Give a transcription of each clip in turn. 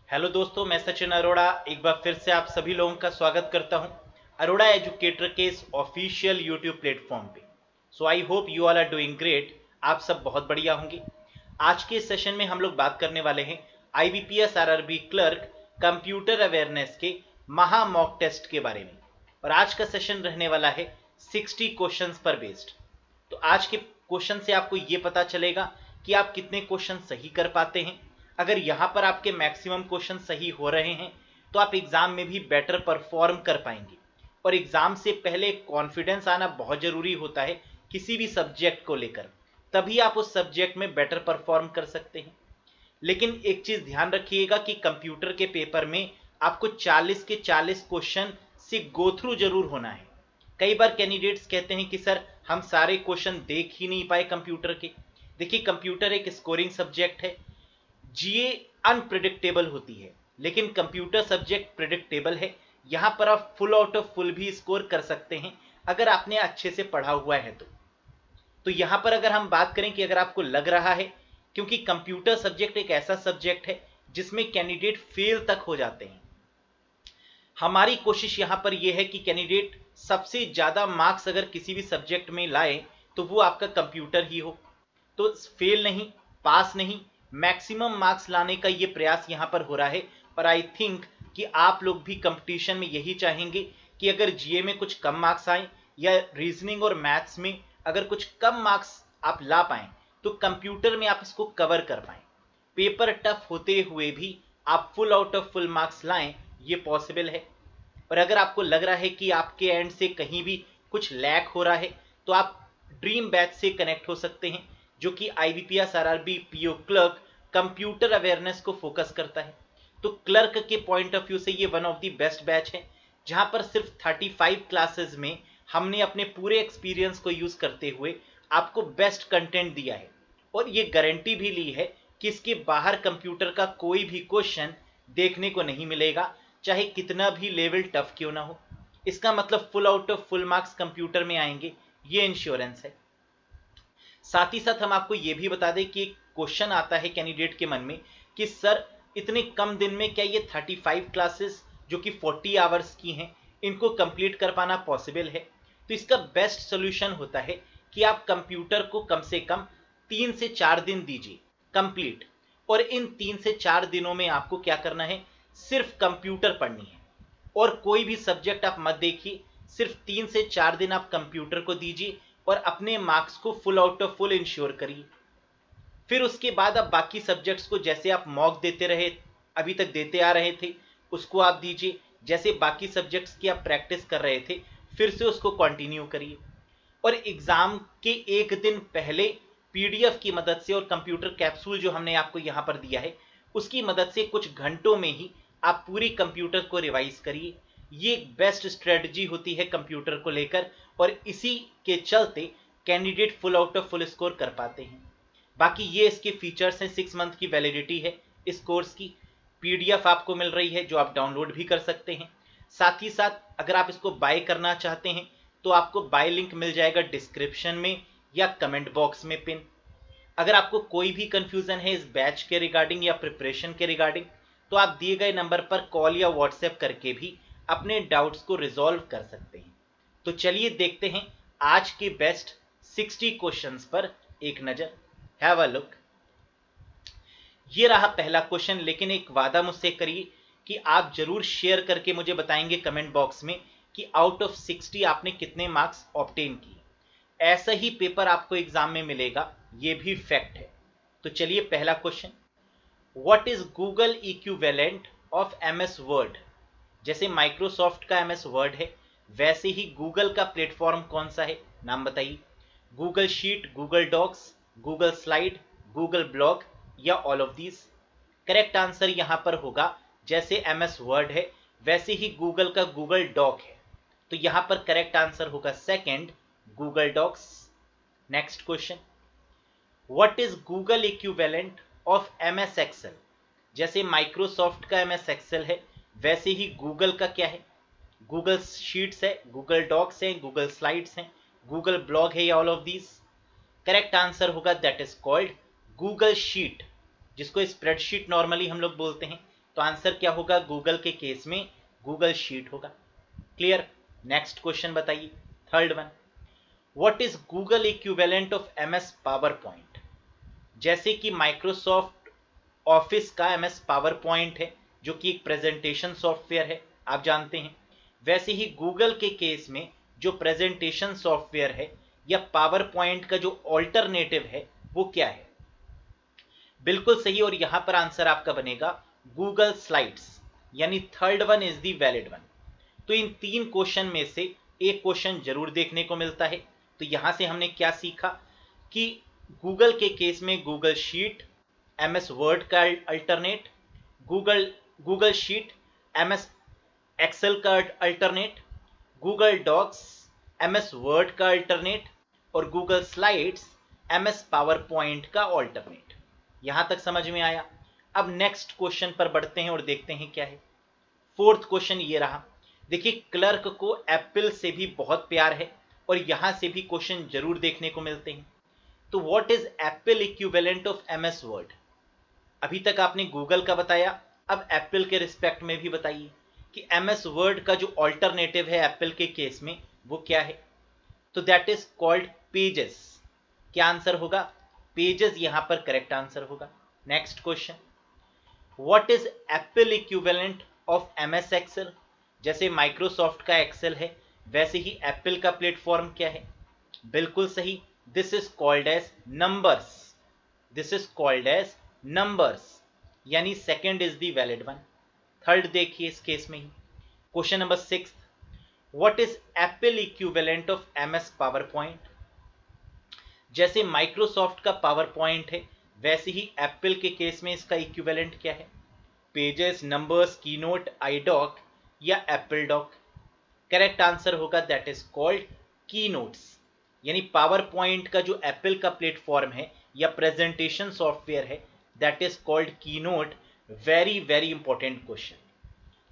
Hello दोस्तों, मैं सचिन अरोड़ा एक बार फिर से आप सभी लोगों का स्वागत करता हूं अरोड़ा एजुकेटर के इस ऑफिशियल यूट्यूब प्लेटफॉर्म पे। So I hope you all are doing great. आप सब बहुत बढ़िया होंगे। आज के इस सेशन में हम लोग बात करने वाले हैं IBPS RRB clerk computer awareness के महा मॉक टेस्ट के बारे में। और आज का सेशन रहने वाला है 60 क्वेश्चंस पर बेस्ड। तो आज के क्वेश्चन से आपको ये पता चलेगा कि आप कितने क्वेश्चन सही कर पाते हैं। अगर यहाँ पर आपके मैक्सिमम क्वेश्चन सही हो रहे हैं तो आप एग्जाम में भी बेटर परफॉर्म कर पाएंगे। और एग्जाम से पहले कॉन्फिडेंस आना बहुत जरूरी होता है किसी भी सब्जेक्ट को लेकर, तभी आप उस सब्जेक्ट में बेटर परफॉर्म कर सकते हैं। लेकिन एक चीज ध्यान रखिएगा कि कंप्यूटर के पेपर में आपको 40 के 40 क्वेश्चन से गो थ्रू जरूर होना है। कई बार कैंडिडेट्स कहते हैं कि सर हम सारे क्वेश्चन देख ही नहीं पाए कंप्यूटर के। देखिए, कंप्यूटर एक स्कोरिंग सब्जेक्ट है। जीए अनप्रिडिक्टेबल होती है, लेकिन कंप्यूटर सब्जेक्ट प्रिडिक्टेबल है। यहां पर आप फुल आउट ऑफ फुल भी स्कोर कर सकते हैं अगर आपने अच्छे से पढ़ा हुआ है तो यहां पर अगर हम बात करें कि अगर आपको लग रहा है, क्योंकि कंप्यूटर सब्जेक्ट एक ऐसा सब्जेक्ट है जिसमें कैंडिडेट फेल तक हो जाते हैं। हमारी कोशिश यहां पर यह है कि कैंडिडेट सबसे ज्यादा मार्क्स अगर किसी भी सब्जेक्ट में लाए तो वो आपका कंप्यूटर ही हो। तो फेल नहीं, पास नहीं, मैक्सिमम मार्क्स लाने का ये प्रयास यहां पर हो रहा है। और आई थिंक कि आप लोग भी कंपटीशन में यही चाहेंगे कि अगर जीए में कुछ कम मार्क्स आए या रीजनिंग और मैथ्स में अगर कुछ कम मार्क्स आप ला पाए तो कंप्यूटर में आप इसको कवर कर पाए। पेपर टफ होते हुए भी आप full out of full marks लाएं, ये पॉसिबल है। और अगर आपको लग रहा है कि आपके एंड से कहीं भी कुछ लैक हो रहा है तो आप ड्रीम बैच से कनेक्ट हो सकते हैं, जो कि IBPS RRB PO clerk computer awareness को फोकस करता है। तो क्लर्क के पॉइंट ऑफ व्यू से ये one of the best batch है, जहां पर सिर्फ 35 क्लासेस में हमने अपने पूरे एक्सपीरियंस को यूज करते हुए आपको बेस्ट कंटेंट दिया है। और ये गारंटी भी ली है कि इसके बाहर कंप्यूटर का कोई भी क्वेश्चन देखने को नहीं मिलेगा, चाहे कितना भी लेवल टफ क्यों ना हो। इसका मतलब full out of full marks computer में आएंगे, ये इंश्योरेंस है। साथ ही साथ हम आपको यह भी बता दें कि एक क्वेश्चन आता है कैंडिडेट के मन में कि सर इतने कम दिन में क्या ये 35 क्लासेस जो कि 40 आवर्स की हैं इनको कंप्लीट कर पाना पॉसिबल है। तो इसका बेस्ट सोल्यूशन होता है कि आप कंप्यूटर को कम से कम 3 से 4 दिन दीजिए कंप्लीट। और इन 3 से 4 दिनों में आपको क्या करना है, सिर्फ कंप्यूटर पढ़नी है और कोई भी सब्जेक्ट आप मत देखिए। सिर्फ 3 से 4 दिन आप कंप्यूटर को दीजिए और अपने मार्क्स को full out of full ensure करिए। फिर उसके बाद आप बाकी सब्जेक्ट्स को जैसे आप मॉक देते रहे, अभी तक देते आ रहे थे, उसको आप दीजिए। जैसे बाकी सब्जेक्ट्स की आप प्रैक्टिस कर रहे थे फिर से उसको कंटिन्यू करिए। और एग्जाम के एक दिन पहले पीडीएफ की मदद से और कंप्यूटर कैप्सूल जो हमने आपको यहां पर दिया है उसकी मदद से कुछ घंटों में ही आप पूरी कंप्यूटर को रिवाइज करिए। ये एक बेस्ट स्ट्रेटजी होती है कंप्यूटर को लेकर और इसी के चलते candidate full out of full score कर पाते हैं। बाकी ये इसके फीचर्स हैं। 6 मंथ की वैलिडिटी है इस कोर्स की। पीडीएफ आपको मिल रही है जो आप डाउनलोड भी कर सकते हैं। साथ ही साथ अगर आप इसको बाय करना चाहते हैं तो आपको बाय लिंक मिल जाएगा डिस्क्रिप्शन में या कमेंट बॉक्स में पिन। अगर आपको कोई भी कंफ्यूजन है इस बैच के रिगार्डिंग या प्रिपरेशन के रिगार्डिंग तो आप दिए गए नंबर पर कॉल या व्हाट्सएप करके भी अपने डाउट्स को रिजॉल्व कर सकते हैं। तो चलिए देखते हैं आज के बेस्ट 60 क्वेश्चंस पर एक नजर। Have a look. ये रहा पहला क्वेश्चन, लेकिन एक वादा मुझसे करिए कि आप जरूर शेयर करके मुझे बताएंगे कमेंट बॉक्स में कि आउट ऑफ 60 आपने कितने मार्क्स ऑब्टेन किए। ऐसा ही पेपर आपको एग्जाम में मिलेगा, ये भी फैक्ट है। तो चलिए पहला question, what is Google equivalent of MS word. जैसे माइक्रोसॉफ्ट का एमएस वर्ड है वैसे ही गूगल का प्लेटफॉर्म कौन सा है, नाम बताइए। Google sheet, Google docs, Google slide, Google blog या all of these. Correct answer यहां पर होगा जैसे एमएस वर्ड है वैसे ही गूगल का गूगल डॉक है। तो यहां पर करेक्ट आंसर होगा second, Google docs. Next question, what is Google equivalent of MS Excel. जैसे माइक्रोसॉफ्ट का एमएस एक्सेल है वैसे ही गूगल का क्या है, गूगल शीट्स है, गूगल डॉक्स है, गूगल स्लाइड्स हैं, गूगल ब्लॉग है या all of these. Correct answer होगा that is called Google sheet, जिसको स्प्रेडशीट नॉर्मली हम लोग बोलते हैं। तो आंसर क्या होगा गूगल के केस में? गूगल शीट होगा। क्लियर? नेक्स्ट क्वेश्चन बताइए, third one. What is Google equivalent of MS PowerPoint? जैसे कि माइक्रोसॉफ्ट ऑफिस का एमएस पावर पॉइंट है जो कि एक प्रेजेंटेशन सॉफ्टवेयर है, आप जानते हैं, वैसे ही गूगल के केस में जो प्रेजेंटेशन सॉफ्टवेयर है या पावर पॉइंट का जो ऑल्टरनेटिव है वो क्या है? बिल्कुल सही, और यहां पर आंसर आपका बनेगा गूगल स्लाइड्स, यानी third one is the valid one. तो इन तीन क्वेश्चन में से एक क्वेश्चन जरूर देखने को मिलता है। तो यहां से हमने क्या सीखा कि गूगल के केस में गूगल शीट एमएस वर्ड का alternate, Google sheet MS Excel का alternate, Google docs MS Word का अल्टरनेट, और Google slides MS PowerPoint का अल्टरनेट। यहां तक समझ में आया? अब नेक्स्ट क्वेश्चन पर बढ़ते हैं और देखते हैं क्या है। फोर्थ क्वेश्चन ये रहा। देखिए, क्लर्क को एप्पल से भी बहुत प्यार है और यहां से भी क्वेश्चन जरूर देखने को मिलते हैं। तो what is Apple equivalent of MS word? अभी तक आपने गूगल का बताया, अब एप्पल के रिस्पेक्ट में भी बताइए कि एमएस वर्ड का जो ऑल्टरनेटिव है एप्पल के केस में वो क्या है? तो दैट इज कॉल्ड पेजेस। क्या आंसर होगा? पेजेस यहां पर करेक्ट आंसर होगा। Next question, what is Apple equivalent of MS Excel? जैसे माइक्रोसॉफ्ट का एक्सेल है वैसे ही एप्पल का प्लेटफॉर्म क्या है? बिल्कुल सही, this is called as numbers. This is called as numbers, यानी second is the valid one. Third देखिए इस केस में ही, question number 6, what is Apple equivalent of MS PowerPoint? जैसे माइक्रोसॉफ्ट का पावर पॉइंट है वैसे ही एप्पल के केस में इसका इक्विवेलेंट क्या है? पेजेस, नंबर्स, कीनोट, आईडॉक या एप्पल डॉक? करेक्ट आंसर होगा दैट इज कॉल्ड कीनोट्स, यानी पावर पॉइंट का जो एप्पल का प्लेटफॉर्म है या प्रेजेंटेशन सॉफ्टवेयर है that is called keynote. Very very important question.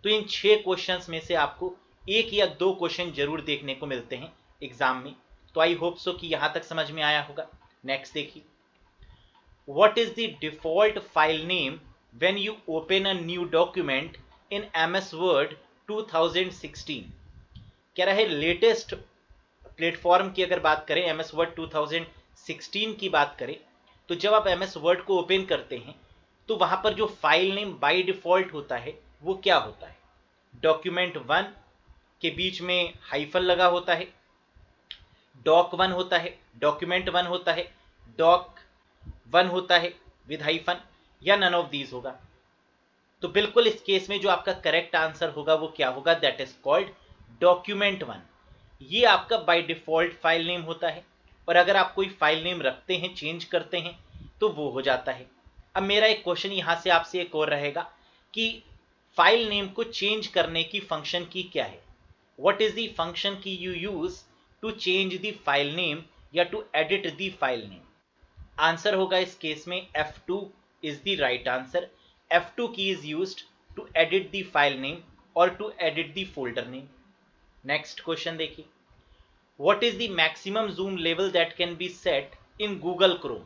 तो इन 6 क्वेश्चंस में से आपको एक या दो क्वेश्चन जरूर देखने को मिलते हैं एग्जाम में। तो आई होप सो कि यहां तक समझ में आया होगा। नेक्स्ट देखिए, what is the default file name when you open a new document in MS word 2016? कह रहा है लेटेस्ट प्लेटफॉर्म की अगर बात करें, एमएस वर्ड 2016 की बात करें, तो जब आप एमएस वर्ड को ओपन करते हैं तो वहां पर जो फाइल नेम बाय डिफॉल्ट होता है वो क्या होता है? डॉक्यूमेंट 1 के बीच में हाइफन लगा होता है, डॉक 1 होता है, डॉक्यूमेंट 1 होता है, डॉक 1 होता है विद हाइफन, या नन ऑफ दीज होगा? तो बिल्कुल इस केस में जो आपका करेक्ट आंसर होगा वो क्या होगा? That is called document 1। ये आपका बाय डिफॉल्ट फाइल नेम होता है, और अगर आप कोई फाइल नेम रखते हैं, चेंज करते हैं, तो वो हो जाता है। अब मेरा एक क्वेश्चन यहां से आपसे एक और रहेगा कि फाइल नेम को चेंज करने की फंक्शन की क्या है? What is the function key you use to change the file name या to edit the file name? Answer होगा इस केस में F2 is the right answer. F2 key is used to edit the file name और to edit the folder name. Next question देखिए, what is the maximum zoom level that can be set in Google Chrome?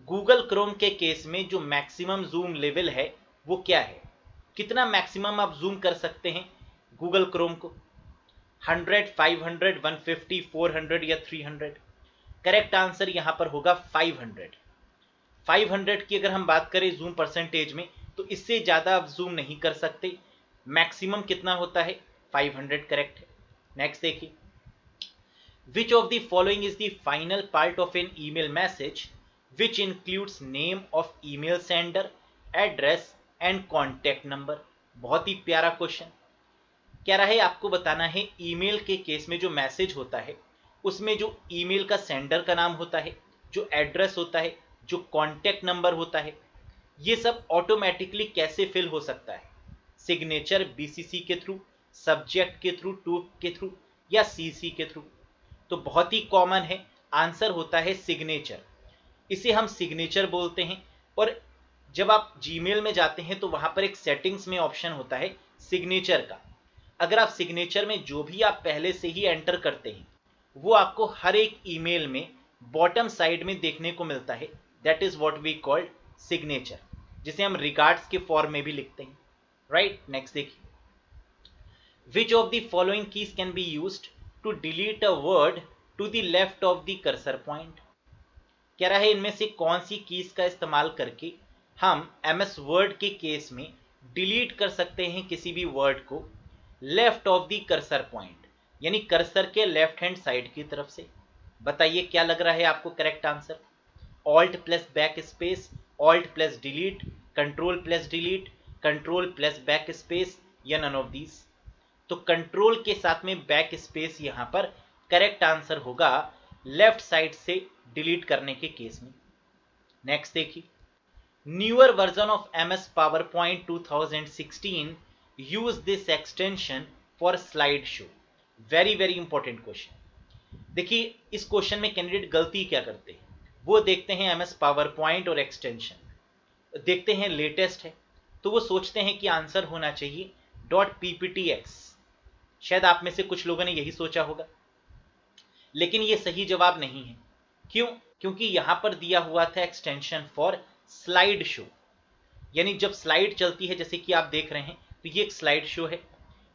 Google Chrome के case में जो maximum zoom level है वो क्या है? कितना मैक्सिमम आप जूम कर सकते हैं गूगल क्रोम को? 100, 500, 150, 400 या 300? करेक्ट आंसर यहां पर होगा 500। 500 की अगर हम बात करें जूम परसेंटेज में तो इससे ज्यादा आप जूम नहीं कर सकते। मैक्सिमम कितना होता है? 500 करेक्ट है। नेक्स्ट देखिए, which of the following is the final part of an email message which includes name of email sender, address and contact number? बहुत ही प्यारा क्वेश्चन। कह रहा है आपको बताना है ईमेल के केस में जो मैसेज होता है उसमें जो ईमेल का सेंडर का नाम होता है, जो एड्रेस होता है, जो कॉन्टैक्ट नंबर होता है, ये सब ऑटोमेटिकली कैसे फिल हो सकता है? सिग्नेचर बीसीसी के थ्रू, सब्जेक्ट के थ्रू, टू के थ्रू, या सीसी के थ्रू? तो बहुत ही कॉमन है, आंसर होता है सिग्नेचर। इसे हम सिग्नेचर बोलते हैं। और जब आप जीमेल में जाते हैं तो वहां पर एक सेटिंग्स में ऑप्शन होता है सिग्नेचर का। अगर आप सिग्नेचर में जो भी आप पहले से ही एंटर करते हैं वो आपको हर एक ईमेल में बॉटम साइड में देखने को मिलता है। That is what we called signature. जिसे हम रिगार्ड्स के फॉर्म में भी लिखते हैं, राइट। नेक्स्ट देखिए, which of the following keys can be used to delete a word to the left of the cursor point. कह रहा है इनमें से कौन सी कीज का इस्तेमाल करके हम एमएस वर्ड के केस में डिलीट कर सकते हैं किसी भी वर्ड को left of the cursor point, यानी कर्सर के लेफ्ट हैंड साइड की तरफ से। बताइए क्या लग रहा है आपको correct answer? Alt plus back space, alt plus delete, control plus delete, control plus back space, या नन ऑफ दीज? तो कंट्रोल के साथ में बैक स्पेस यहां पर करेक्ट आंसर होगा लेफ्ट साइड से डिलीट करने के केस में। नेक्स्ट देखिए, newer version of MS power point 2016 use this extension for slide show. Very very important question. देखिए इस क्वेश्चन में कैंडिडेट गलती क्या करते हैं, वो देखते हैं एमएस पावर पॉइंट और एक्सटेंशन, देखते हैं लेटेस्ट है तो वो सोचते हैं कि आंसर होना चाहिए .pptx। शायद आप में से कुछ लोगों ने यही सोचा होगा, लेकिन ये सही जवाब नहीं है। क्यों? क्योंकि यहां पर दिया हुआ था एक्सटेंशन फॉर स्लाइड शो, यानी जब स्लाइड चलती है जैसे कि आप देख रहे हैं तो ये एक स्लाइड शो है।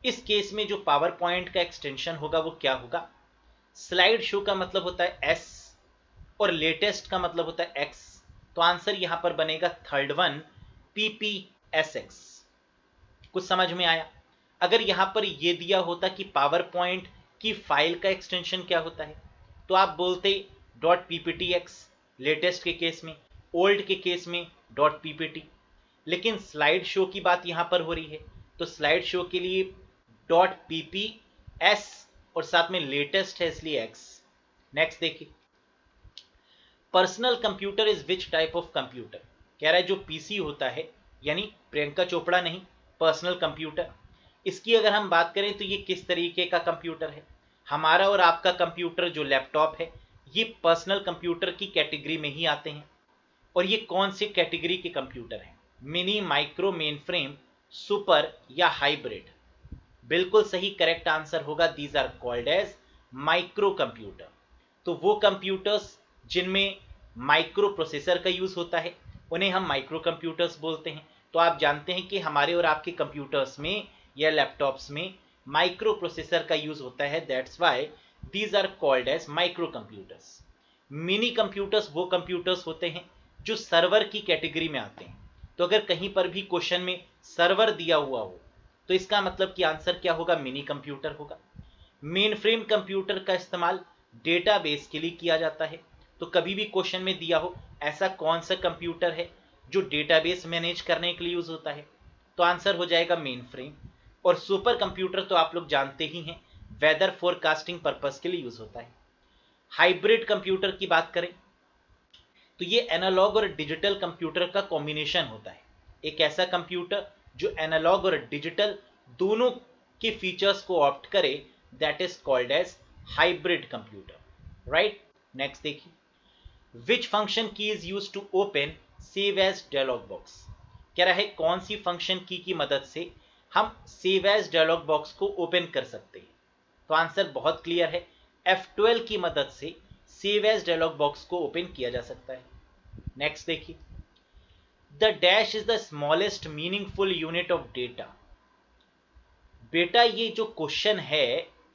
इस केस में जो पावर पॉइंट का एक्सटेंशन होगा वो क्या होगा? स्लाइड शो का मतलब होता है एस और लेटेस्ट का मतलब होता है एक्स, तो आंसर यहां पर बनेगा थर्ड वन, PPSX। कुछ समझ में आया? अगर यहां पर ये दिया होता कि पावर पॉइंट की फाइल का एक्सटेंशन क्या होता है तो आप बोलते .pptx लेटेस्ट के केस में, ओल्ड के केस में .ppt। लेकिन स्लाइड शो की बात यहां पर हो रही है तो स्लाइड शो के लिए .pps और साथ में लेटेस्ट है इसलिए x। नेक्स्ट देखिए, personal computer is which type of computer. कह रहा है जो पीसी होता है, यानी प्रियंका चोपड़ा नहीं, पर्सनल कंप्यूटर, इसकी अगर हम बात करें तो ये किस तरीके का कंप्यूटर है? हमारा और आपका कंप्यूटर जो लैपटॉप है ये पर्सनल कंप्यूटर की कैटेगरी में ही आते हैं। और ये कौन सी कैटेगरी के कंप्यूटर हैं? Mini, micro, main frame, super या हाइब्रिड? बिल्कुल सही करेक्ट आंसर होगा these are called as micro computer. तो वो कंप्यूटर्स जिनमें माइक्रो प्रोसेसर का यूज होता है उन्हें हम माइक्रो कंप्यूटर्स बोलते हैं। तो आप जानते हैं कि हमारे और आपके कंप्यूटर्स में या लैपटॉप्स में माइक्रो प्रोसेसर का यूज होता है, that's why these are called as micro computers. Mini computers वो कंप्यूटर्स होते हैं जो सर्वर की कैटेगरी में आते हैं। तो अगर कहीं पर भी क्वेश्चन में सर्वर दिया हुआ हो तो इसका मतलब कि आंसर क्या होगा? मिनी कंप्यूटर होगा। मेन फ्रेम कंप्यूटर का इस्तेमाल डेटाबेस के लिए किया जाता है। तो कभी भी क्वेश्चन में दिया हो ऐसा कौन सा कंप्यूटर है जो डेटाबेस मैनेज करने के लिए यूज होता है, तो आंसर हो जाएगा मेन फ्रेम। और सुपर कंप्यूटर तो आप लोग जानते ही हैं, वेदर फोरकास्टिंग पर्पस के लिए यूज होता है। हाइब्रिड कंप्यूटर की बात करें तो ये एनालॉग और डिजिटल कंप्यूटर का कॉम्बिनेशन होता है। एक ऐसा कंप्यूटर जो एनालॉग और डिजिटल दोनों के फीचर्स को ऑप्ट करे, that is called as hybrid computer, right. Next देखिए, which function key is use to open save as dialog box. कह रहा है कौन सी फंक्शन की मदद से हम सेव एज डायलॉग बॉक्स को ओपन कर सकते हैं? तो आंसर बहुत क्लियर है, F12 की मदद से सेव एज डायलॉग बॉक्स को ओपन किया जा सकता है। नेक्स्ट देखिए, the dash is the smallest meaningful unit of data. बेटा ये जो क्वेश्चन है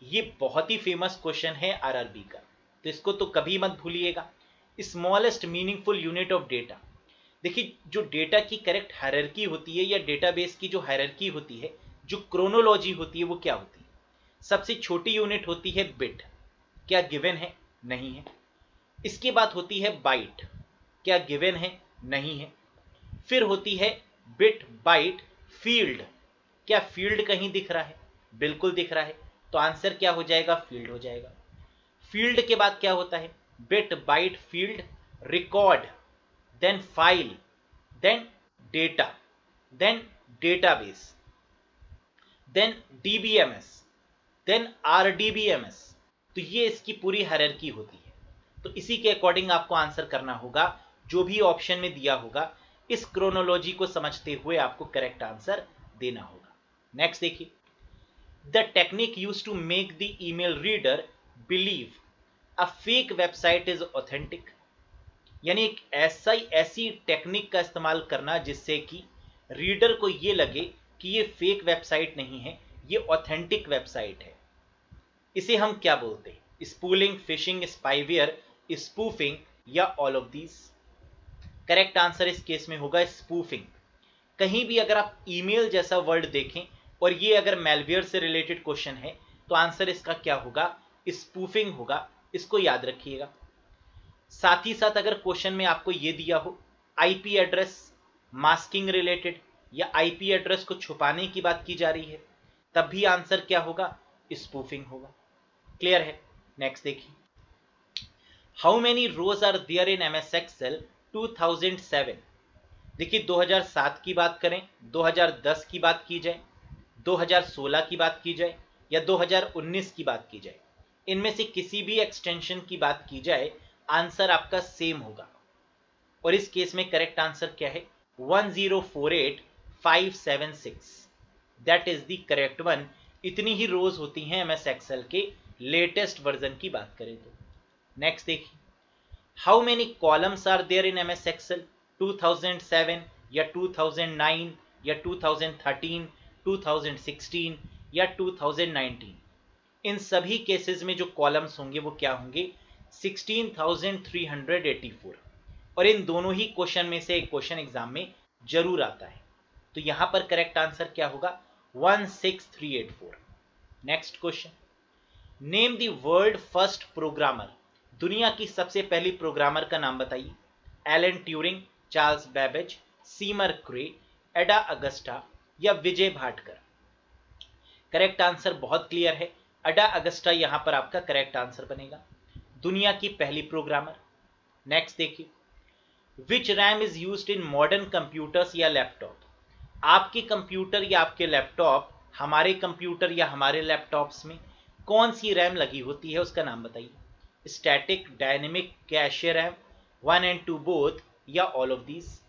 ये बहुत ही फेमस क्वेश्चन है आरआरबी का, तो इसको तो कभी मत भूलिएगा। Smallest meaningful unit of data, देखिए जो डेटा की करेक्ट हायरार्की होती है या डेटाबेस की जो हायरार्की होती है, जो क्रोनोलॉजी होती है, वो क्या होती है? सबसे छोटी यूनिट होती है बिट, क्या गिवन है? नहीं है। इसके बाद होती है बाइट, क्या गिवन है? नहीं है। फिर होती है बिट बाइट फील्ड, क्या फील्ड कहीं दिख रहा है? बिल्कुल दिख रहा है, तो आंसर क्या हो जाएगा? फील्ड हो जाएगा। फील्ड के बाद क्या होता है? Bit byte field, record, then file, then data, then database, then DBMS, then RDBMS. तो ये इसकी पूरी हायरार्की होती है। तो इसी के अकॉर्डिंग आपको आंसर करना होगा, जो भी ऑप्शन में दिया होगा इस क्रोनोलॉजी को समझते हुए आपको करेक्ट आंसर देना होगा। नेक्स्ट देखिए, the technique used to make the email reader believe a fake website is authentic. यानी एक ऐसी टेक्निक का इस्तेमाल करना जिससे कि रीडर को ये लगे कि ये फेक वेबसाइट नहीं है, ये ऑथेंटिक वेबसाइट है। इसे हम क्या बोलते हैं? स्पूलिंग, फिशिंग, स्पाईवेयर, स्पूफिंग या all of these? Correct answer इस केस में होगा स्पूफिंग। कहीं भी अगर आप ईमेल जैसा वर्ड देखें और ये अगर मेलवेयर से रिलेटेड क्वेश्चन है तो आंसर इसका क्या होगा? स्पूफिंग होगा। इसको याद रखिएगा। साथ ही साथ अगर क्वेश्चन में आपको ये दिया हो आईपी एड्रेस मास्किंग रिलेटेड या आईपी एड्रेस को छुपाने की बात की जा रही है, तब भी आंसर क्या होगा? स्पूफिंग होगा। क्लियर है? नेक्स्ट देखिए, how many rows are there in MS Excel 2007? देखिए 2007 की बात करें, 2010 की बात की जाए, 2016 की बात की जाए या 2019 की बात की जाए, इनमें से किसी भी एक्सटेंशन की बात की जाए, आंसर आपका सेम होगा। और इस केस में करेक्ट आंसर क्या है? 1048576। That is the correct one. इतनी ही रोज होती हैं एमएस एक्सेल के लेटेस्ट वर्जन की बात करें तो। नेक्स्ट देखिए, how many columns are there in MS Excel 2007 या 2009 या 2013, 2016 या 2019? इन सभी केसेस में जो कॉलम्स होंगे वो क्या होंगे? 16,384। और इन दोनों ही क्वेश्चन में से एक क्वेश्चन एग्जाम में जरूर आता है। तो यहां पर करेक्ट आंसर क्या होगा? 16384। Next question, name the world first programmer. दुनिया की सबसे पहली प्रोग्रामर का नाम बताइए। Alan Turing, Charles Babbage, Seymour Cray, Ada Augusta या विजय भाटकर? करेक्ट आंसर बहुत क्लियर है, एडा अगस्टा यहां पर आपका करेक्ट आंसर बनेगा, दुनिया की पहली प्रोग्रामर। नेक्स्ट देखिए, which RAM is used in modern computers या लैपटॉप? आपके कंप्यूटर या आपके लैपटॉप, हमारे कंप्यूटर या हमारे लैपटॉप्स में कौन सी रैम लगी होती है, उसका नाम बताइए। Static, dynamic, cache RAM, 1 and 2 both या ऑल ऑफ दीज?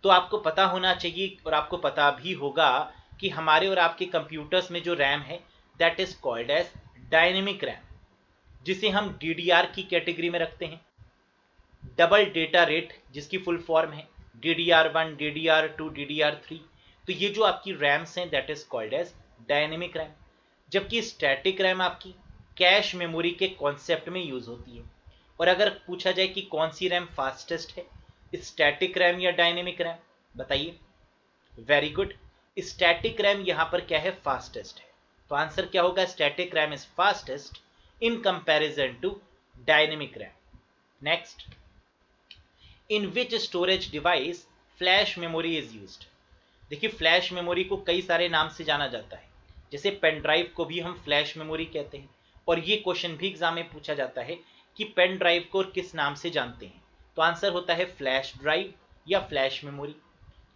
तो आपको पता होना चाहिए और आपको पता भी होगा कि हमारे और आपके कंप्यूटर्स में जो रैम है that is called as dynamic RAM, जिसे हम डीडीआर की कैटेगरी में रखते हैं। डबल डेटा रेट जिसकी फुल फॉर्म है DDR1, DDR2, DDR3। तो ये जो आपकी रैम्स हैं that is called as dynamic RAM. जबकि स्टैटिक रैम आपकी कैश मेमोरी के कॉन्सेप्ट में यूज होती है। और अगर पूछा जाए कि कौन सी रैम फास्टेस्ट है, स्टैटिक रैम या डायनेमिक रैम, बताइए। वेरी गुड, स्टैटिक रैम यहां पर क्या है? फास्टेस्ट है। तो आंसर क्या होगा? Static RAM is fastest in comparison to dynamic RAM. Next, in which storage device flash memory is used? देखिए फ्लैश मेमोरी को कई सारे नाम से जाना जाता है, जैसे पेन ड्राइव को भी हम फ्लैश मेमोरी कहते हैं। और ये क्वेश्चन भी एग्जाम में पूछा जाता है कि पेन ड्राइव को किस नाम से जानते हैं, तो आंसर होता है फ्लैश ड्राइव या फ्लैश मेमोरी।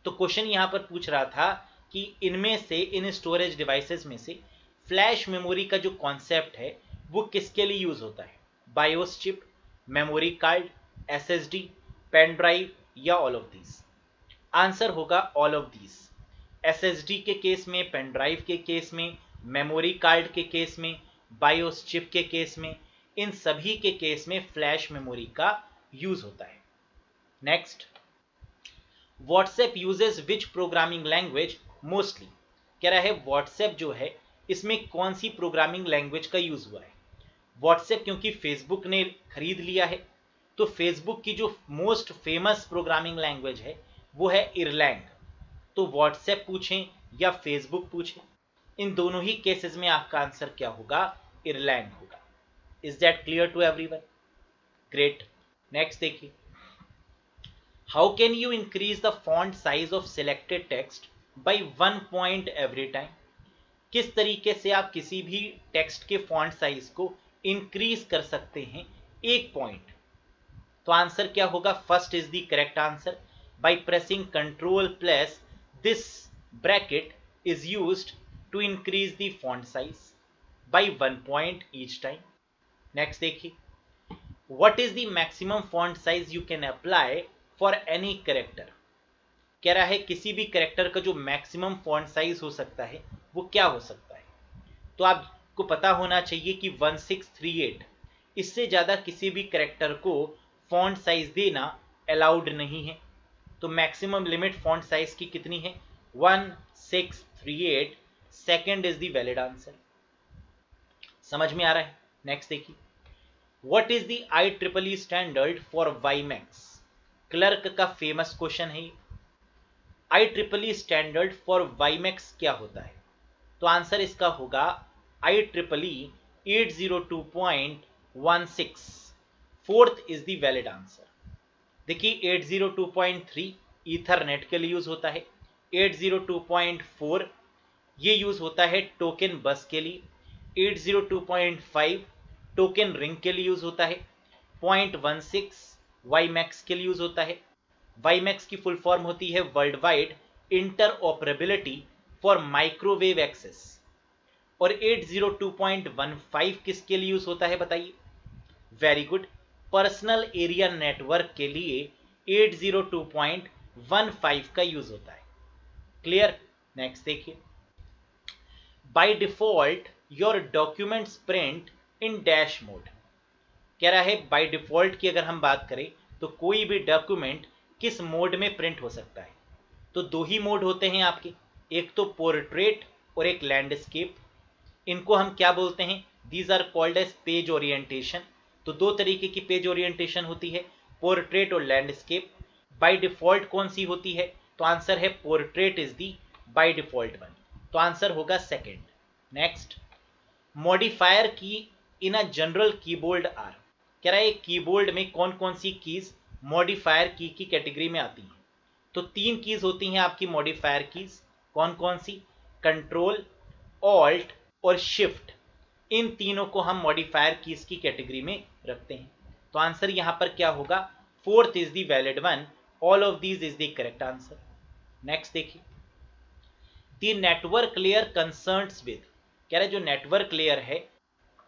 तो क्वेश्चन यहाँ पर पूछ रहा था कि इनमें से, इन स्टोरेज डिवाइसेस में से फ्लैश मेमोरी का जो कॉन्सेप्ट है वो किसके लिए यूज होता है? BIOS chip, memory card, SSD, pen drive या ऑल ऑफ दीज? आंसर होगा ऑल ऑफ दीज। एसएसडी के केस में, पेन ड्राइव के केस में, मेमोरी कार्ड के केस में, बायोस चिप के केस में, इन सभी के केस में फ्लैश मेमोरी का यूज होता है। नेक्स्ट, व्हाट्सएप यूजेस विच प्रोग्रामिंग लैंग्वेज मोस्टली? कह रहा है व्हाट्सएप जो है इसमें कौन सी प्रोग्रामिंग लैंग्वेज का यूज हुआ है। व्हाट्सएप क्योंकि फेसबुक ने खरीद लिया है, तो फेसबुक की जो मोस्ट फेमस प्रोग्रामिंग लैंग्वेज है वो है इरलैंग। तो व्हाट्सएप पूछें या फेसबुक पूछें, इन दोनों ही केसेस में आपका आंसर क्या होगा? इरलैंग होगा। Is that clear to everyone? Great. Next देखिए, how can you increase the font size of selected text by 1 point every time? किस तरीके से आप किसी भी टेक्स्ट के फॉन्ट साइज को इंक्रीज कर सकते हैं 1 पॉइंट? तो आंसर क्या होगा? First is the correct answer, by pressing control plus this bracket is used to increase the font size by 1 point each time. Next देखिए, what is the maximum font size you can apply for any character? कह रहा है किसी भी character का जो maximum font size हो सकता है वो क्या हो सकता है? तो आपको पता होना चाहिए कि 1638, इससे ज्यादा किसी भी कैरेक्टर को फॉन्ट साइज देना अलाउड नहीं है। तो मैक्सिमम लिमिट फॉन्ट साइज की कितनी है? 1638। Second is the valid answer. समझ में आ रहा है? नेक्स्ट देखिए, what is the IEEE standard for WiMAX? Clerk का फेमस क्वेश्चन है। IEEE स्टैंडर्ड फॉर वाईमैक्स क्या होता है? तो आंसर इसका होगा IEEE 802.16। Fourth is the valid answer. देखिए 802.3 ईथरनेट के लिए यूज होता है, 802.4 ये यूज होता है टोकन बस के लिए, 802.5 टोकन रिंग के लिए यूज होता है, 0.16 वाईमैक्स के लिए यूज होता है। वाईमैक्स की फुल फॉर्म होती है world wide interoperability for microwave access. और 802.15 किसके लिए यूज होता है बताइए? Very good, personal area network के लिए 802.15 का यूज होता है। क्लियर? नेक्स्ट देखिए, by default your documents print in dash mode. कह रहा है बाय डिफॉल्ट की अगर हम बात करें तो कोई भी डॉक्यूमेंट किस मोड में प्रिंट हो सकता है? तो दो ही मोड होते हैं आपके, एक तो पोर्ट्रेट और एक लैंडस्केप। इनको हम क्या बोलते हैं? These are called as page orientation. तो दो तरीके की पेज ओरिएंटेशन होती है, पोर्ट्रेट और लैंडस्केप। बाय डिफॉल्ट कौन सी होती है? तो आंसर है portrait is the by default one. तो आंसर होगा सेकेंड। नेक्स्ट, मॉडिफायर की इन अ जनरल कीबोर्ड आर। कह रहा है कीबोर्ड में कौन कौन सी कीज मॉडिफायर की कैटेगरी में आती हैं? तो तीन कीज होती हैं आपकी मॉडिफायर कीज। कौन कौन सी? कंट्रोल, ऑल्ट और शिफ्ट। इन तीनों को हम मॉडिफायर कीज की कैटेगरी में रखते हैं। तो आंसर यहां पर क्या होगा? Fourth is the valid one. All of these is the correct answer. Next देखिए, the network layer concerns with. कह रहा है जो नेटवर्क लेयर है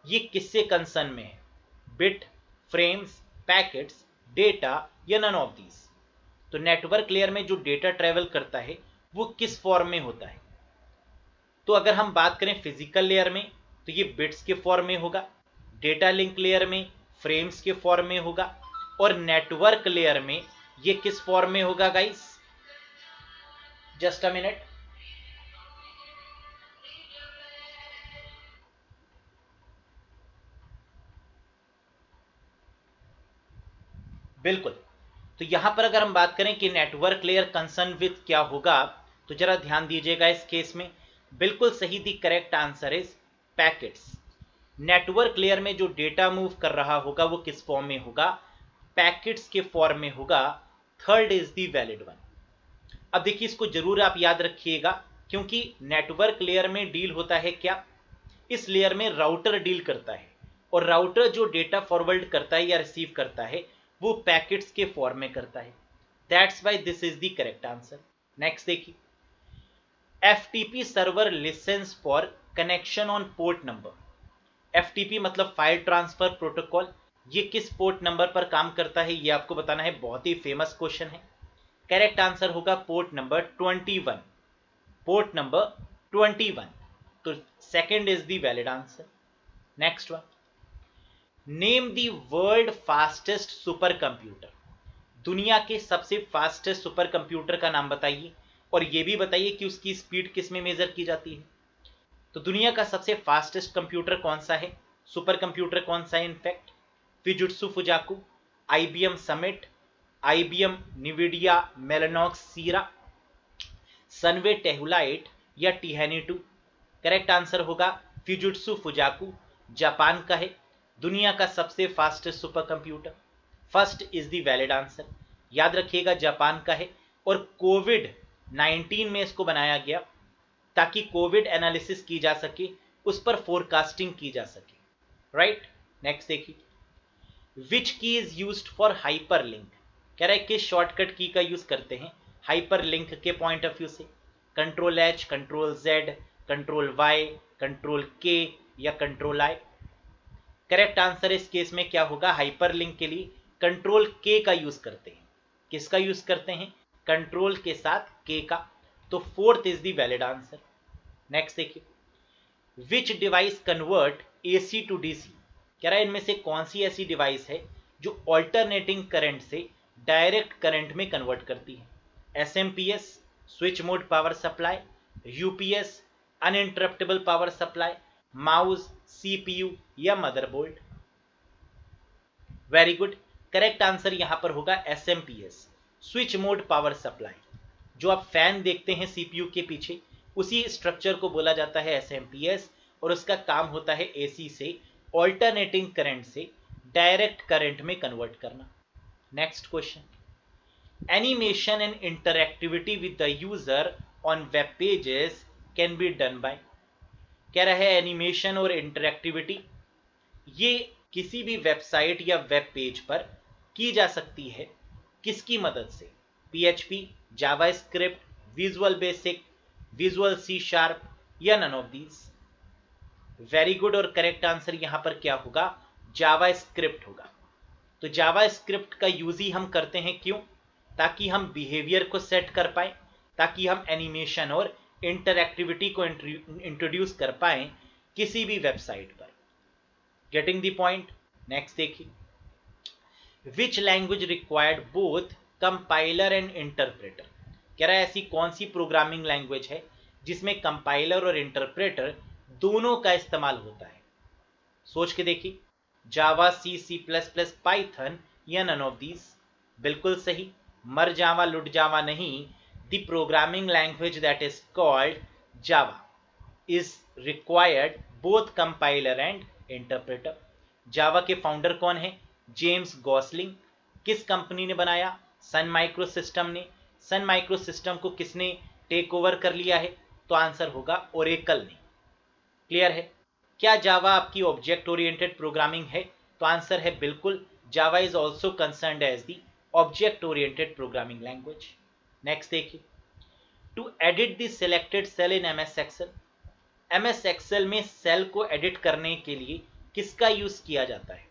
ये किससे कंसर्न में है? बिट, फ्रेम्स, पैकेट्स, डेटा या नन ऑफ दीज? तो नेटवर्क लेयर में जो डेटा ट्रेवल करता है वो किस फॉर्म में होता है? तो अगर हम बात करें फिजिकल लेयर में तो ये बिट्स के फॉर्म में होगा, डेटा लिंक लेयर में फ्रेम्स के फॉर्म में होगा, और नेटवर्क लेयर में ये किस फॉर्म में होगा गाइस? Just a minute. बिल्कुल, तो यहां पर अगर हम बात करें कि नेटवर्क लेयर कंसर्न विद क्या होगा, तो जरा ध्यान दीजिएगा इस केस में। बिल्कुल सही, the correct answer is packets. Network layer में जो डेटा मूव कर रहा होगा वो किस फॉर्म में होगा? पैकेट्स के फॉर्म में होगा। Third is the valid one. अब देखिए इसको जरूर आप याद रखिएगा, क्योंकि नेटवर्क लेयर में डील होता है क्या? इस लेयर में राउटर डील करता है, और राउटर जो डेटा फॉरवर्ड करता है या रिसीव करता है वो पैकेट्स के फॉर्म में करता है। That's why this is the correct answer. Next देखिए, FTP server listens for connection on port number. FTP मतलब फाइल ट्रांसफर प्रोटोकॉल। ये किस पोर्ट नंबर पर काम करता है ये आपको बताना है। बहुत ही फेमस क्वेश्चन है। करेक्ट आंसर होगा पोर्ट नंबर 21। Port number 21। तो second is the valid answer. Next one, name the world fastest super computer. दुनिया के सबसे फास्टेस्ट सुपर कंप्यूटर का नाम बताइए, और यह भी बताइए कि उसकी स्पीड किस में मेजर की जाती है। तो दुनिया का सबसे फास्टेस्ट कंप्यूटर कौन सा है? सुपर कंप्यूटर कौन सा है? इनफैक्ट फिजुत्सु फुजाकू, IBM समिट, IBM निविडिया मेलानॉक्स सीरा, सनवे टेहुलाइट या टिहानी 2? करेक्ट आंसर होगा फिजुत्सु फुजाकू, जापान का है, दुनिया का सबसे fastest super computer. First is the valid answer. याद रखिएगा जापान का है, और कोविड-19 में इसको बनाया गया ताकि कोविड एनालिसिस की जा सके, उस पर फोरकास्टिंग की जा सके। राइट? नेक्स्ट देखिए, विच की is used for hyper link. कह रहा है किस शॉर्टकट की का यूज करते हैं हाइपर लिंक के पॉइंट ऑफ व्यू से? Control H, control Z, control Y, control K या कंट्रोल I? करेक्ट आंसर इस केस में क्या होगा? हाइपर लिंक के लिए कंट्रोल K का यूज करते हैं। किसका यूज करते हैं? कंट्रोल के साथ K का। तो fourth is the valid answer. Next देखिए, which device convert AC to DC। कह रहा है इनमें से कौन सी ऐसी डिवाइस है जो ऑल्टरनेटिंग करंट से डायरेक्ट करंट में कन्वर्ट करती है। SMPS switch mode power supply, UPS uninterruptible power supply, mouse, CPU या motherboard. Very good, correct answer यहां पर होगा SMPS switch mode power supply. जो आप फैन देखते हैं CPU के पीछे, उसी स्ट्रक्चर को बोला जाता है SMPS, और उसका काम होता है AC से ऑल्टरनेटिंग करंट से डायरेक्ट करंट में कन्वर्ट करना। Next question, animation and interactivity with the user on web pages can be done by. कह रहा है एनिमेशन और इंटरएक्टिविटी ये किसी भी वेबसाइट या वेब पेज पर की जा सकती है, किसकी मदद से? PHP, JavaScript, visual basic, visual C# या none of these. Very good, और करेक्ट आंसर यहां पर क्या होगा? जावास्क्रिप्ट होगा। तो जावास्क्रिप्ट का यूज ही हम करते हैं, क्यों? ताकि हम बिहेवियर को सेट कर पाए, ताकि हम एनिमेशन और इंटरएक्टिविटी को इंट्रोड्यूस कर पाए किसी भी वेबसाइट पर। Getting the point? नेक्स्ट देखिए, which language required both compiler and interpreter. कह रहा है ऐसी कौन सी प्रोग्रामिंग लैंग्वेज है जिसमें कंपाइलर और इंटरप्रेटर दोनों का इस्तेमाल होता है? सोच के देखिए, जावा, C++, पाइथन या नन ऑफ दीज। बिल्कुल सही, मर जावा लुट जावा नहीं, the programming language that is called Java is required both compiler and interpreter. Java के फाउंडर कौन है? James Gosling. किस कंपनी ने बनाया? सन माइक्रो सिस्टम ने। सन माइक्रो सिस्टम को किसने टेक ओवर कर लिया है? तो आंसर होगा ओरेकल ने। क्लियर है? क्या जावा आपकी ऑब्जेक्ट ओरिएंटेड प्रोग्रामिंग है? तो आंसर है बिल्कुल, Java is also concerned as the object oriented programming language. Next देखिए, to edit the selected cell in MS Excel. MS Excel में सेल को एडिट करने के लिए किसका यूज किया जाता है?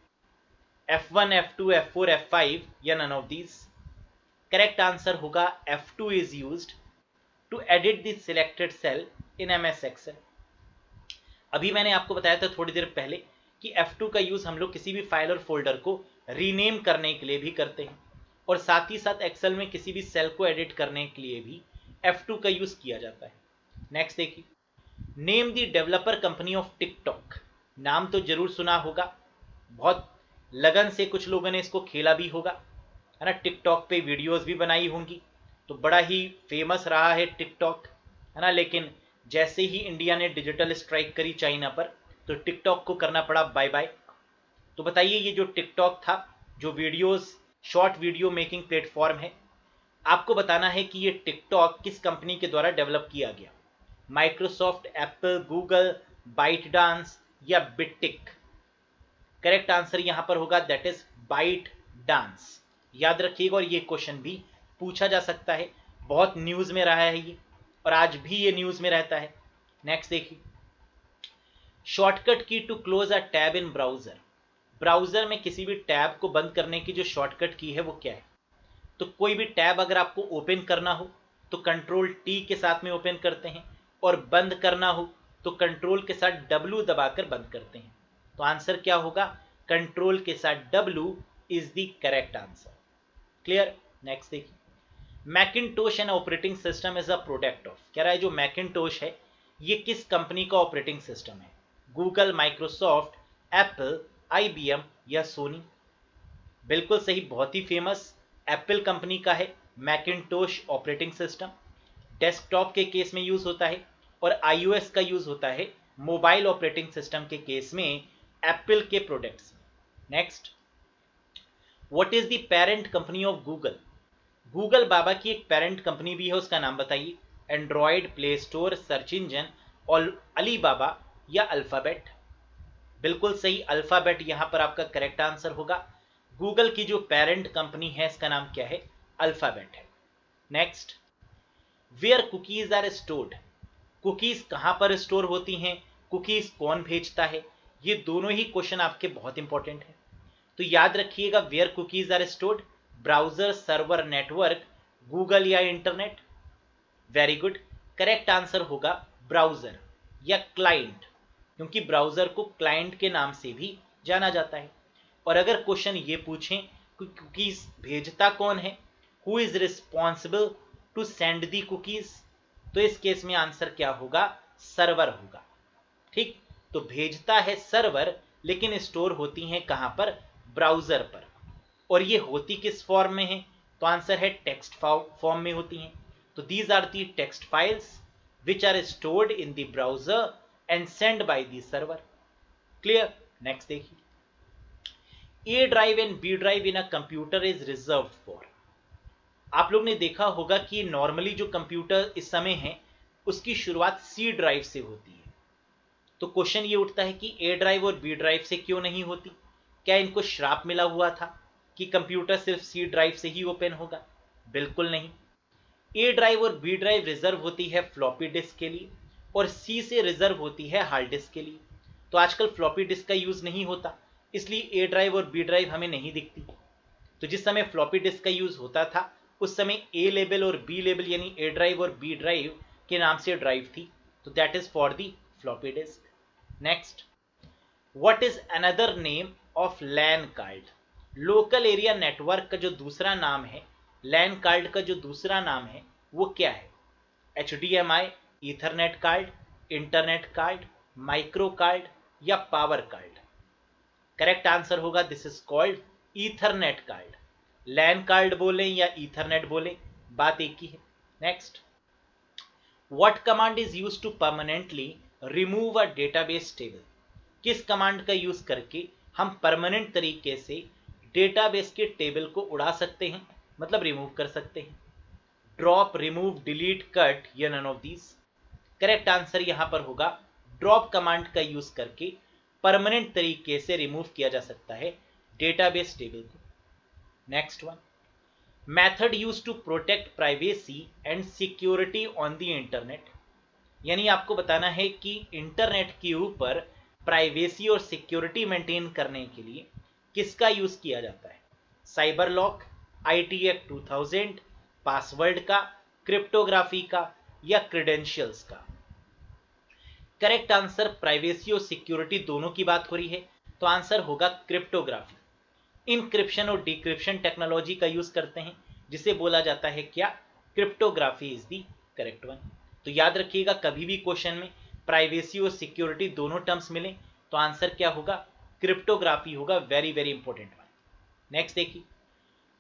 F1, F2, F4, F5 या none of these. Correct answer होगा F2 is used to edit the selected cell in MS Excel. अभी मैंने आपको बताया था थोड़ी देर पहले कि F2 का यूज हम लोग किसी भी फाइल और फोल्डर को रीनेम करने के लिए भी करते हैं, और साथ ही साथ एक्सेल में किसी भी सेल को एडिट करने के लिए भी F2 का यूज किया जाता है। नेक्स्ट देखिए, name the developer company of TikTok. नाम तो जरूर सुना होगा, बहुत लगन से कुछ लोगों ने इसको खेला भी होगा, है ना। टिकटॉक पे वीडियोस भी बनाई होंगी, तो बड़ा ही फेमस रहा है टिकटॉक, है ना। लेकिन जैसे ही इंडिया ने डिजिटल स्ट्राइक करी चाइना पर, तो टिकटॉक को करना पड़ा बाय बाय। तो बताइए, ये जो टिकटॉक था, जो videos short video making platform है, आपको बताना है कि ये टिकटॉक किस कंपनी के द्वारा डेवलप किया गया? Microsoft, Apple, Google, ByteDance या बिटिक। करेक्ट आंसर यहां पर होगा दैट इज बाइट डांस। याद रखिएगा, और ये क्वेश्चन भी पूछा जा सकता है, बहुत न्यूज में रहा है ये, और आज भी ये न्यूज में रहता है। नेक्स्ट देखिए, shortcut key to close a tab in browser. Browser में किसी भी टैब को बंद करने की जो शॉर्टकट की है वो क्या है? तो कोई भी टैब अगर आपको ओपन करना हो तो Ctrl+T के साथ में ओपन करते हैं, और बंद करना हो तो कंट्रोल के साथ W दबाकर बंद करते हैं। तो आंसर क्या होगा? कंट्रोल के साथ W is the correct answer. Clear? Next देखिए, Macintosh and operating system is a product of. कह रहा है जो मैकिंटोश है ये किस कंपनी का ऑपरेटिंग सिस्टम है? गूगल, माइक्रोसॉफ्ट, एप्पल, IBM या सोनी। बिल्कुल सही, बहुत ही फेमस एप्पल कंपनी का है मैकिंटोश ऑपरेटिंग सिस्टम। डेस्कटॉप के केस में यूज होता है, और iOS का यूज होता है मोबाइल ऑपरेटिंग सिस्टम के केस में एप्पल के products. Next, what is the parent company of Google? Google बाबा की एक पेरेंट कंपनी भी है, उसका नाम बताइए। Android, play store, search engine, और अलीबाबा या अल्फाबेट। बिल्कुल सही, अल्फाबेट यहां पर आपका करेक्ट आंसर होगा। गूगल की जो पेरेंट कंपनी है इसका नाम क्या है? अल्फाबेट है। Next, where cookies are stored. Cookies कहां पर स्टोर होती हैं? कुकीज कौन भेजता है? ये दोनों ही क्वेश्चन आपके बहुत इंपॉर्टेंट है, तो याद रखिएगा, where cookies are stored, browser, server, network, Google या internet. Very good, correct answer होगा ब्राउजर या क्लाइंट, क्योंकि ब्राउजर को क्लाइंट के नाम से भी जाना जाता है। और अगर क्वेश्चन ये पूछें कि कुकीज भेजता कौन है, who is responsible to send the cookies, तो इस केस में आंसर क्या होगा, सर्वर होगा। ठीक, तो भेजता है सर्वर, लेकिन स्टोर होती हैं कहां पर, ब्राउजर पर। और ये होती किस फॉर्म में है, तो आंसर है टेक्स्ट फॉर्म में होती हैं। तो these are the text files which are stored in the browser and send by the server. Clear. Next देखिए, A drive and B drive in a computer is reserved for. आप लोग ने देखा होगा कि नॉर्मली जो कंप्यूटर इस समय है उसकी शुरुआत सी ड्राइव से होती है। तो क्वेश्चन ये उठता है कि ए ड्राइव और बी ड्राइव से क्यों नहीं होती, क्या इनको श्राप मिला हुआ था कि कंप्यूटर सिर्फ सी ड्राइव से ही ओपन होगा? बिल्कुल नहीं। ए ड्राइव और बी ड्राइव रिजर्व होती है फ्लॉपी डिस्क के लिए और सी से रिजर्व होती है हार्ड डिस्क के लिए। तो आजकल फ्लॉपी डिस्क का यूज नहीं होता, इसलिए ए ड्राइव और बी ड्राइव हमें नहीं दिखती। तो जिस समय फ्लॉपी डिस्क का यूज होता था उस समय ए लेबल और बी लेबल यानी ए ड्राइव और बी ड्राइव के नाम से ड्राइव थी, तो that is for the floppy disk. Next, what is another name of LAN card? Local area network का जो दूसरा नाम है, लैन कार्ड का जो दूसरा नाम है वो क्या है? HDMI, ethernet card, internet card, micro card या पावर कार्ड? करेक्ट आंसर होगा this is called ethernet card. LAN card बोलें या ईथरनेट बोलें, बात एक ही है। Next, what command is use to permanently remove a database table? किस कमांड का यूज करके हम परमानेंट तरीके से डेटाबेस के टेबल को उड़ा सकते हैं, मतलब रिमूव कर सकते हैं? ड्रॉप, रिमूव, डिलीट, कट या none of these? Correct answer यहां पर होगा ड्रॉप कमांड का यूज करके परमानेंट तरीके से रिमूव किया जा सकता है डेटाबेस टेबल को। Next one, method use to protect privacy and security on the internet. यानी आपको बताना है कि इंटरनेट के ऊपर प्राइवेसी और सिक्योरिटी मेंटेन करने के लिए किसका यूज किया जाता है? Cyber lock, IT act 2000, password का, क्रिप्टोग्राफी का या क्रेडेंशियल्स का? करेक्ट आंसर, प्राइवेसी और सिक्योरिटी दोनों की बात हो रही है, तो आंसर होगा क्रिप्टोग्राफी। इनक्रिप्शन और डिक्रिप्शन टेक्नोलॉजी का यूज करते हैं जिसे बोला जाता है क्या? Cryptography is the correct one. तो याद रखिएगा, कभी भी क्वेश्चन में प्राइवेसी और सिक्योरिटी दोनों टर्म्स मिले तो आंसर क्या होगा? क्रिप्टोग्राफी होगा। Very very important one. Next देखिए,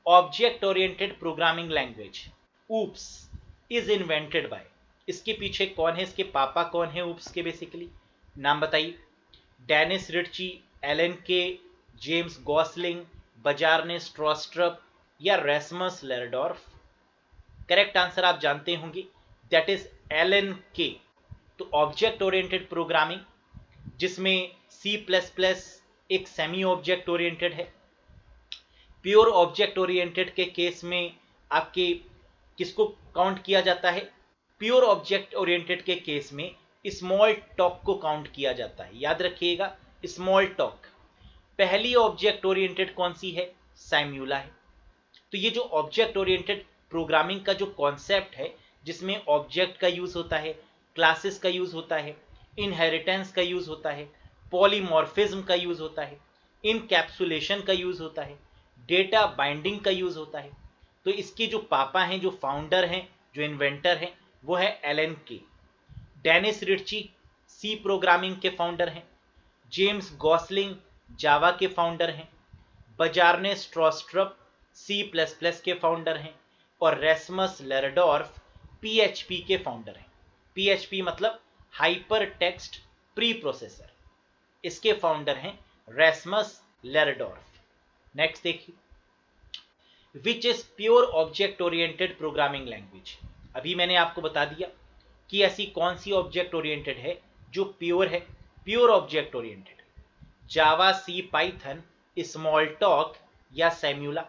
object oriented programming language OOPS is invented by. इसके पीछे कौन है, इसके पापा कौन है ऊप्स के? बेसिकली नाम बताइए। डेनिस रिट्ची, एलन के, जेम्स गॉसलिंग, बजारने स्ट्रॉस्ट्रप या रेसमस लेरडॉर्फ? करेक्ट आंसर आप जानते होंगे, दैट इज एलन के। तो ऑब्जेक्ट ओरिएंटेड प्रोग्रामिंग जिसमें C++ एक सेमी ऑब्जेक्ट ओरिएंटेड है। प्योर ऑब्जेक्ट ओरिएंटेड के केस में आपके किसको काउंट किया जाता है? प्योर ऑब्जेक्ट ओरिएंटेड के केस में स्मॉल टॉक को काउंट किया जाता है। याद रखिएगा, स्मॉल टॉक। पहली ऑब्जेक्ट ओरिएंटेड कौन सी है? सैम्यूला है। तो ये जो ऑब्जेक्ट ओरिएंटेड प्रोग्रामिंग का जो कॉन्सेप्ट है जिसमें ऑब्जेक्ट का यूज होता है, क्लासेस का यूज होता है, इनहेरिटेंस का यूज होता है, पॉलीमॉर्फिज्म का यूज होता है, इनकैप्सुलेशन का यूज होता है, डेटा बाइंडिंग का यूज होता है, तो इसके जो पापा हैं, जो फाउंडर हैं, जो इन्वेंटर हैं, वो है एलन के। डेनिस रिट्ची सी प्रोग्रामिंग के फाउंडर हैं। जेम्स गॉसलिंग जावा के फाउंडर हैं। बजारने स्ट्रॉस्ट्रप C++ के फाउंडर हैं। और रेसमस लेरडॉर्फ PHP के फाउंडर हैं। PHP मतलब हाइपर टेक्स्ट प्री प्रोसेसर, इसके फाउंडर हैं रेसमस लेरडॉर्फ। नेक्स्ट देखिए, which is pure object oriented programming language. अभी मैंने आपको बता दिया कि ऐसी कौन सी ऑब्जेक्ट ओरिएंटेड है जो प्योर है, pure object oriented. Java, C, Python, Smalltalk या सैम्यूला?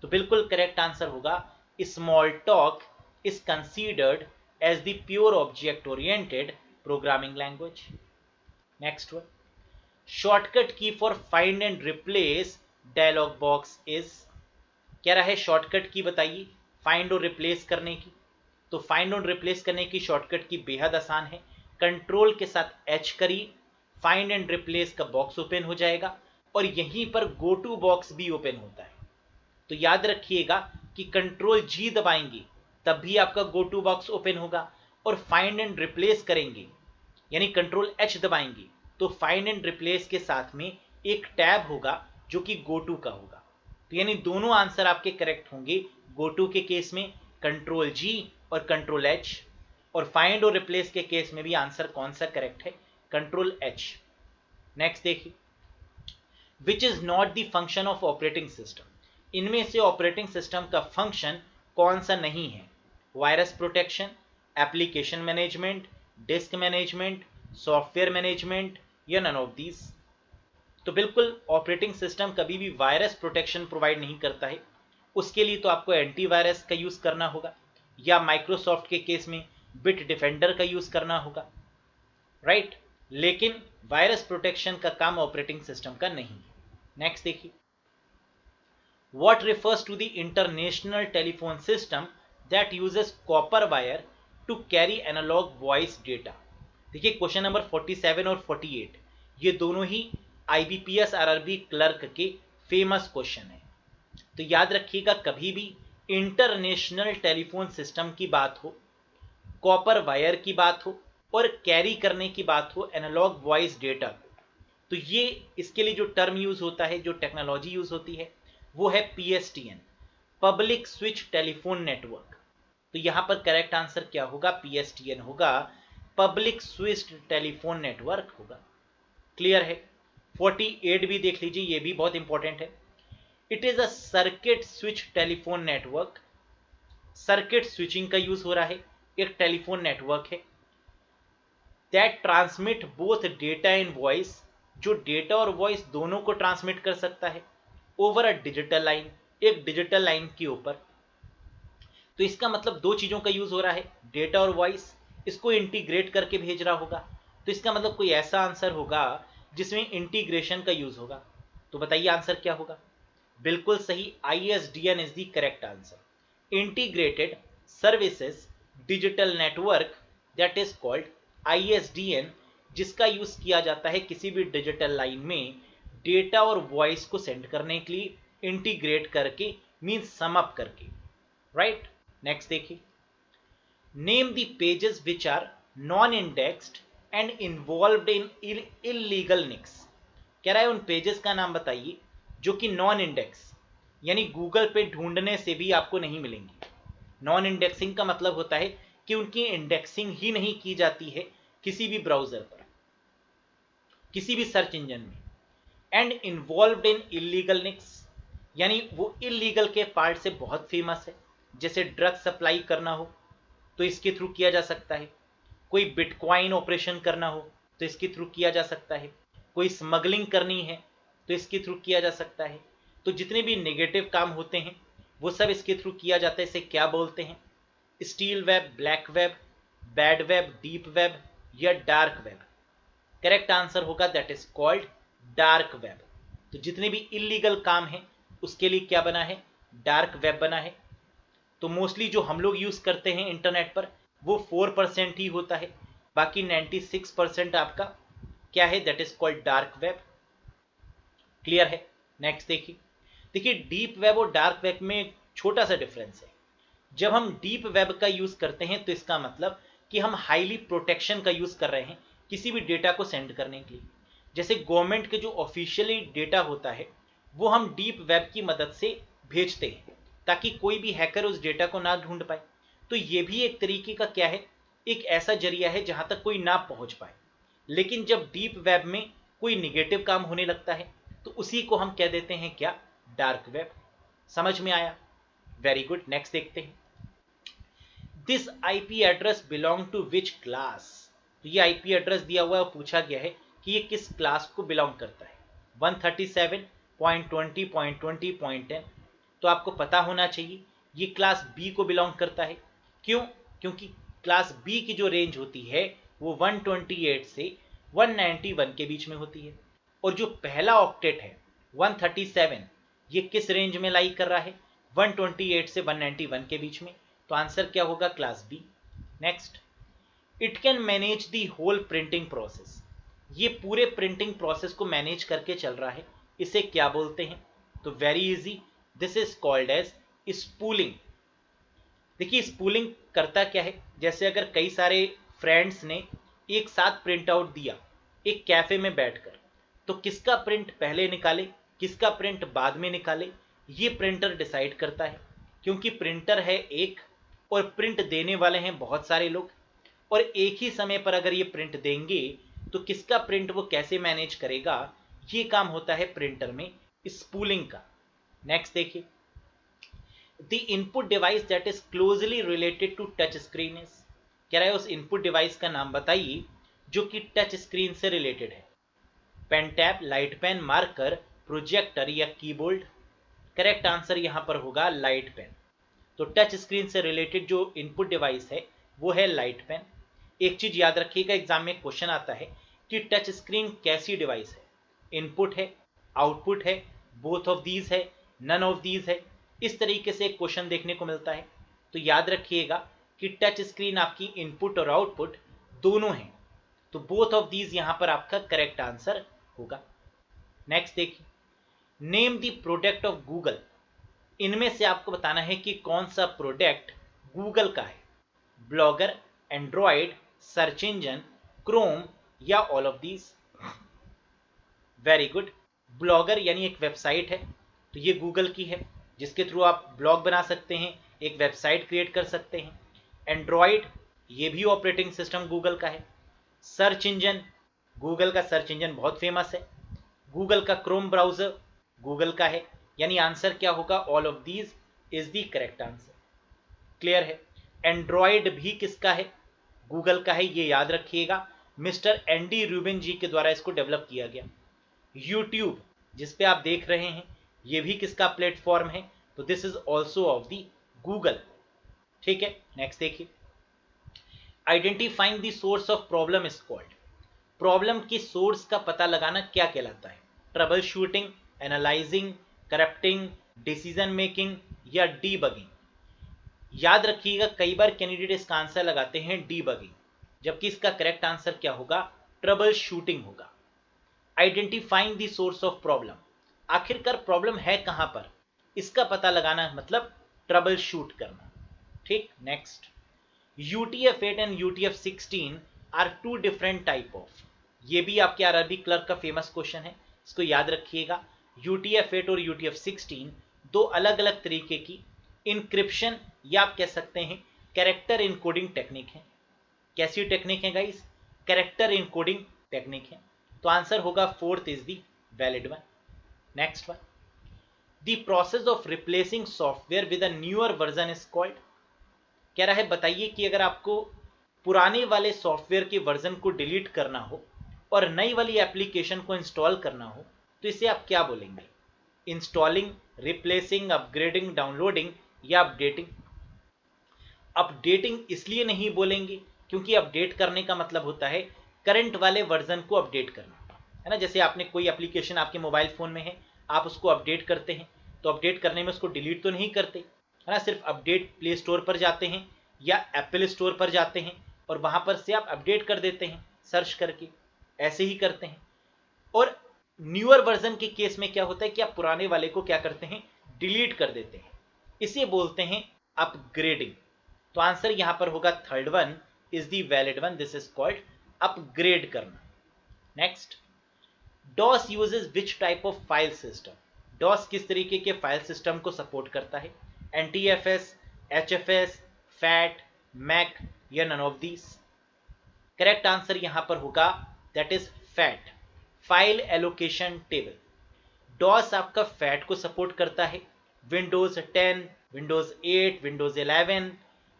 तो बिल्कुल करेक्ट आंसर होगा Smalltalk is considered as the pure object oriented programming language. Next one, shortcut key for find and replace dialog box is. क्या रहा है shortcut की, बताइए, find और रिप्लेस करने की। तो फाइंड और रिप्लेस करने की शॉर्टकट की बेहद आसान है। कंट्रोल के साथ H करिए, फाइंड एंड रिप्लेस का बॉक्स ओपन हो जाएगा। और यहीं पर गो टू बॉक्स भी ओपन होता है। तो याद रखिएगा कि कंट्रोल जी दबाएंगे तब भी आपका गो टू बॉक्स ओपन होगा, और फाइंड एंड रिप्लेस करेंगे यानी कंट्रोल एच दबाएंगे तो फाइंड एंड रिप्लेस के साथ में एक टैब होगा जो कि गो टू का होगा। तो यानी दोनों आंसर आपके करेक्ट होंगे। गो टू के केस में कंट्रोल जी और कंट्रोल एच, और फाइंड और रिप्लेस के केस में भी आंसर कौन सा करेक्ट है? Control H. नेक्स्ट देखिए, which is not the function of operating system. इनमें से ऑपरेटिंग सिस्टम का फंक्शन कौन सा नहीं है? Virus protection, application management, disc management, software management, या नन ऑफ दीज। तो बिल्कुल ऑपरेटिंग सिस्टम कभी भी वायरस प्रोटेक्शन प्रोवाइड नहीं करता है। उसके लिए तो आपको एंटीवायरस का यूज करना होगा, या माइक्रोसॉफ्ट के केस में बिट डिफेंडर का यूज करना होगा, राइट। लेकिन वायरस प्रोटेक्शन का काम ऑपरेटिंग सिस्टम का नहीं है। नेक्स्ट देखिए, what refers to the international telephone system that uses copper wire to carry analog voice data. देखिए क्वेश्चन नंबर 47 और 48 ये दोनों ही IBPS RRB क्लर्क के फेमस क्वेश्चन है। तो याद रखिएगा, कभी भी इंटरनेशनल टेलीफोन सिस्टम की बात हो, कॉपर वायर की बात हो और कैरी करने की बात हो एनालॉग वॉइस डेटा को, तो ये इसके लिए जो टर्म यूज होता है, जो टेक्नोलॉजी यूज होती है, वो है PSTN, public switch telephone network. तो यहां पर करेक्ट आंसर क्या होगा? PSTN होगा, पब्लिक स्विच टेलीफोन नेटवर्क होगा। क्लियर है? 48 भी देख लीजिए, ये भी बहुत इंपॉर्टेंट है। It is a circuit switch telephone network. Circuit switching का यूज हो रहा है, एक टेलीफोन नेटवर्क है that transmit both data and voice, जो डेटा और वॉइस दोनों को ट्रांसमिट कर सकता है ओवर अ डिजिटल लाइन, एक डिजिटल लाइन के ऊपर। तो इसका मतलब दो चीजों का यूज हो रहा है, डेटा और वॉइस, इसको इंटीग्रेट करके भेज रहा होगा। तो इसका मतलब कोई ऐसा आंसर होगा जिसमें इंटीग्रेशन का यूज होगा। तो बताइए आंसर क्या होगा? बिल्कुल सही, ISDN is the correct answer. Integrated services digital network that is called ISDN, जिसका यूज किया जाता है किसी भी डिजिटल लाइन में डेटा और वॉइस को सेंड करने के लिए, इंटीग्रेट करके, मींस सम अप करके, राइट। नेक्स्ट देखिए, name the pages which are non indexed and involved in illegal nicks. कह रहा है उन पेजेस का नाम बताइए जो कि नॉन इंडेक्स यानी गूगल पे ढूंढने से भी आपको नहीं मिलेंगे। नॉन इंडेक्सिंग का मतलब होता है कि उनकी इंडेक्सिंग ही नहीं की जाती है किसी भी ब्राउजर पर, किसी भी सर्च इंजन में। एंड इन्वॉल्व्ड इन इलीगल निक्स यानी वो इलीगल के पार्ट से बहुत फेमस है। जैसे ड्रग सप्लाई करना हो तो इसके थ्रू किया जा सकता है, कोई बिटकॉइन ऑपरेशन करना हो तो इसके थ्रू किया जा सकता है, कोई स्मगलिंग करनी है तो इसके थ्रू किया जा सकता है। तो जितने भी नेगेटिव काम होते हैं वो सब इसके थ्रू किया जाता है। इसे क्या बोलते हैं? Steel web, black web, bad web, deep web या डार्क वेब। करेक्ट आंसर होगा that is called dark web. तो जितने भी इलीगल काम हैं उसके लिए क्या बना है? डार्क वेब बना है। तो मोस्टली जो हम लोग यूज करते हैं इंटरनेट पर वो 4% ही होता है, बाकी 96% आपका क्या है? That is called dark web. Clear है? नेक्स्ट देखिए, देखिए डीप वेब और डार्क वेब में एक छोटा सा डिफरेंस है। जब हम डीप वेब का यूज करते हैं तो इसका मतलब कि हम हाईली प्रोटेक्शन का यूज कर रहे हैं किसी भी डेटा को सेंड करने के लिए। जैसे गवर्नमेंट के जो ऑफिशियली डेटा होता है वो हम डीप वेब की मदद से भेजते हैं ताकि कोई भी हैकर उस डेटा को ना ढूंढ पाए। तो ये भी एक तरीके का क्या है? एक ऐसा जरिया है जहां तक कोई ना पहुंच पाए। लेकिन जब डीप वेब में कोई निगेटिव काम होने लगता है तो उसी को हम कह देते हैं क्या? Dark web. समझ में आया? Very good. नेक्स्ट देखते हैं, this IP address belong to which class. तो ये IP एड्रेस दिया हुआ है और पूछा गया है कि ये किस क्लास को बिलोंग करता है। 137.20.20.10 तो आपको पता होना चाहिए ये क्लास B को बिलोंग करता है। क्यों? क्योंकि क्लास B की जो रेंज होती है वो 128 से 191 के बीच में होती है, और जो पहला ऑक्टेट है 137 ये किस रेंज में लाई कर रहा है? 128 से 191 के बीच में। तो आंसर क्या होगा? Class B। Next, it can manage the whole printing process. ये पूरे प्रिंटिंग प्रोसेस को मैनेज करके चल रहा है इसे क्या बोलते हैं? तो very easy, this is called as spooling. देखिए स्पूलिंग करता क्या है, जैसे अगर कई सारे फ्रेंड्स ने एक साथ प्रिंट आउट दिया एक कैफे में बैठकर, तो किसका प्रिंट पहले निकाले किसका प्रिंट बाद में निकाले, ये प्रिंटर डिसाइड करता है। क्योंकि प्रिंटर है एक और प्रिंट देने वाले हैं बहुत सारे लोग, और एक ही समय पर अगर ये प्रिंट देंगे तो किसका प्रिंट वो कैसे मैनेज करेगा, ये काम होता है प्रिंटर में स्पूलिंग का। नेक्स्ट देखिए, the input device that is closely related to touch screen is, कह रहा है उस इनपुट डिवाइस का नाम बताइए जो कि टच स्क्रीन से रिलेटेड है। Pen tab, light pen, marker, projector या कीबोर्ड। करेक्ट आंसर यहां पर होगा लाइट पेन। तो टच स्क्रीन से रिलेटेड जो इनपुट डिवाइस है वो है लाइट पेन। एक चीज याद रखिएगा, एग्जाम में क्वेश्चन आता है कि टच स्क्रीन कैसी डिवाइस है, इनपुट है, आउटपुट है, बोथ ऑफ दीज है, नन ऑफ दीज है, इस तरीके से एक क्वेश्चन देखने को मिलता है। तो याद रखिएगा कि टच स्क्रीन आपकी इनपुट और आउटपुट दोनों हैं, तो बोथ ऑफ दीज यहां पर आपका करेक्ट आंसर होगा। नेक्स्ट देखिए, name the product of Google, इनमें से आपको बताना है कि कौन सा प्रोडक्ट गूगल का है। Blogger, Android, search engine, Chrome या all of these. Very good, Blogger यानी एक वेबसाइट है, तो ये गूगल की है जिसके थ्रू आप ब्लॉग बना सकते हैं, एक वेबसाइट क्रिएट कर सकते हैं। एंड्रॉयड, ये भी ऑपरेटिंग सिस्टम गूगल का है। सर्च इंजन, गूगल का सर्च इंजन बहुत फेमस है। गूगल का क्रोम ब्राउजर गूगल का है, यानी आंसर क्या होगा, all of these is the correct answer. Clear है। एंड्रॉयड भी किसका है, गूगल का है, ये याद रखिएगा, मिस्टर एंडी रूबिन जी के द्वारा इसको डेवलप किया गया। यूट्यूब जिस पे आप देख रहे हैं ये भी किसका प्लेटफॉर्म है, तो this is also of the Google. ठीक है, नेक्स्ट देखिए, identifying the source of problem is called, problem की सोर्स का पता लगाना क्या कहलाता है? Trouble shooting, analysing, corrupting, decision making या डीबगिंग। याद रखिएगा कई बार कैंडिडेट इसका आंसर लगाते हैं डीबगिंग, जबकि इसका करेक्ट आंसर क्या होगा, ट्रबल शूटिंग होगा। Identifying the source of problem, आखिरकार प्रॉब्लम है कहां पर, इसका पता लगाना मतलब ट्रबल शूट करना। ठीक, next, UTF-8 and UTF-16 are two different type of, ये भी आपके आरआरबी क्लर्क का फेमस क्वेश्चन है, इसको याद रखिएगा। UTF-8 और UTF-16 दो अलग अलग तरीके की इनक्रिप्शन या आप कह सकते हैं कैरेक्टर इनकोडिंग टेक्निक है। कैसी टेक्निक है गाइस, कैरेक्टर इनकोडिंग टेक्निक है। तो आंसर होगा fourth is the valid one. Next one, the process of replacing software with a newer version is called, कह रहा है बताइए कि अगर आपको पुराने वाले सॉफ्टवेयर के वर्जन को डिलीट करना हो और नई वाली एप्लीकेशन को इंस्टॉल करना हो तो इसे आप क्या बोलेंगे? इंस्टॉलिंग, रिप्लेसिंग, अपग्रेडिंग, डाउनलोडिंग या अपडेटिंग। अपडेटिंग इसलिए नहीं बोलेंगे क्योंकि अपडेट करने का मतलब होता है करंट वाले वर्जन को अपडेट करना, है ना। जैसे आपने कोई एप्लीकेशन आपके मोबाइल फोन में है, आप उसको अपडेट करते हैं, तो अपडेट करने में उसको डिलीट तो नहीं करते, है ना, सिर्फ अपडेट प्ले स्टोर पर जाते हैं या एप्पल स्टोर पर जाते हैं और वहां पर से आप अपडेट कर देते हैं सर्च करके, ऐसे ही करते हैं। और न्यूअर वर्जन के केस में क्या होता है कि आप पुराने वाले को क्या करते हैं, डिलीट कर देते हैं, इसे बोलते हैं अपग्रेडिंग। तो आंसर यहां पर होगा third one is the valid one, this is called upgrade करना। Next, DOS uses which type of file system, DOS किस तरीके के फाइल सिस्टम को सपोर्ट करता है? NTFS, HFS, फैट, मैक या none of these. Correct answer यहां पर होगा that is FAT, file allocation table. DOS आपका फैट को सपोर्ट करता है। विंडोज 10, विंडोज 8, विंडोज 11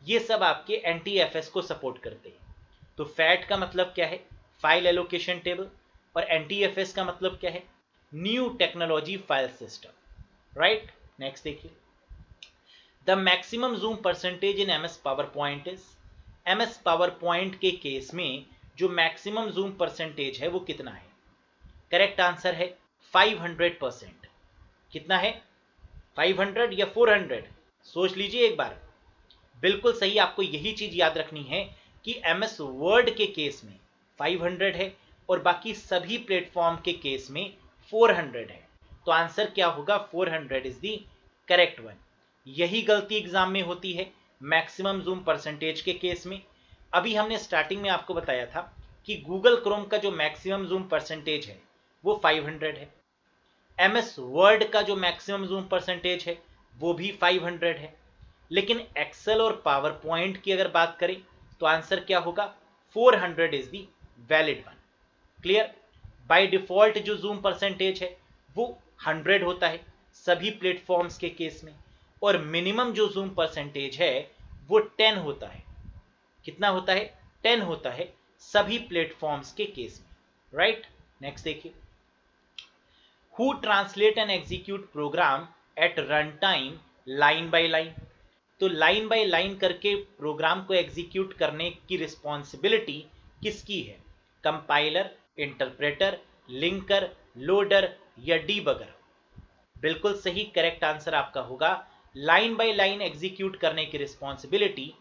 ये सब आपके NTFS को सपोर्ट करते हैं। तो फैट का मतलब क्या है, फाइल एलोकेशन टेबल, और NTFS का मतलब क्या है, new technology file system, right. Next देखिए, the maximum zoom percentage in MS PowerPoint is, MS PowerPoint के केस में जो मैक्सिमम जूम परसेंटेज है वो कितना है? करेक्ट आंसर है 500%। कितना है, 500 या 400? सोच लीजिए एक बार। बिल्कुल सही, आपको यही चीज याद रखनी है कि MS वर्ड के केस में 500 है और बाकी सभी प्लेटफॉर्म के केस में 400 है। तो आंसर क्या होगा 400 इज द करेक्ट वन। यही गलती एग्जाम में होती है मैक्सिमम जूम परसेंटेज के केस में। अभी हमने स्टार्टिंग में आपको बताया था कि गूगल क्रोम का जो मैक्सिमम जूम परसेंटेज है वो 500 है, एमएस वर्ड का जो मैक्सिमम जूम परसेंटेज है वो भी 500 है, लेकिन एक्सेल और पावर पॉइंट की अगर बात करें तो आंसर क्या होगा 400 is the valid one. Clear? By default जो जूम परसेंटेज है वो 100 होता है सभी प्लेटफॉर्म्स के केस में, और मिनिमम जो जूम परसेंटेज है वो 10 होता है। कितना होता है? 10 होता है सभी प्लेटफॉर्म्स के केस में। राइट? नेक्स्ट देखिए, who translate and execute program at run time line by line. तो लाइन बाय लाइन करके प्रोग्राम को एग्जीक्यूट करने की रिस्पॉन्सिबिलिटी किसकी है? कंपाइलर, इंटरप्रेटर, लिंकर, लोडर या डीबगर? बिल्कुल सही, करेक्ट आंसर आपका होगा लाइन बाय लाइन एग्जीक्यूट करने की रिस्पॉन्सिबिलिटी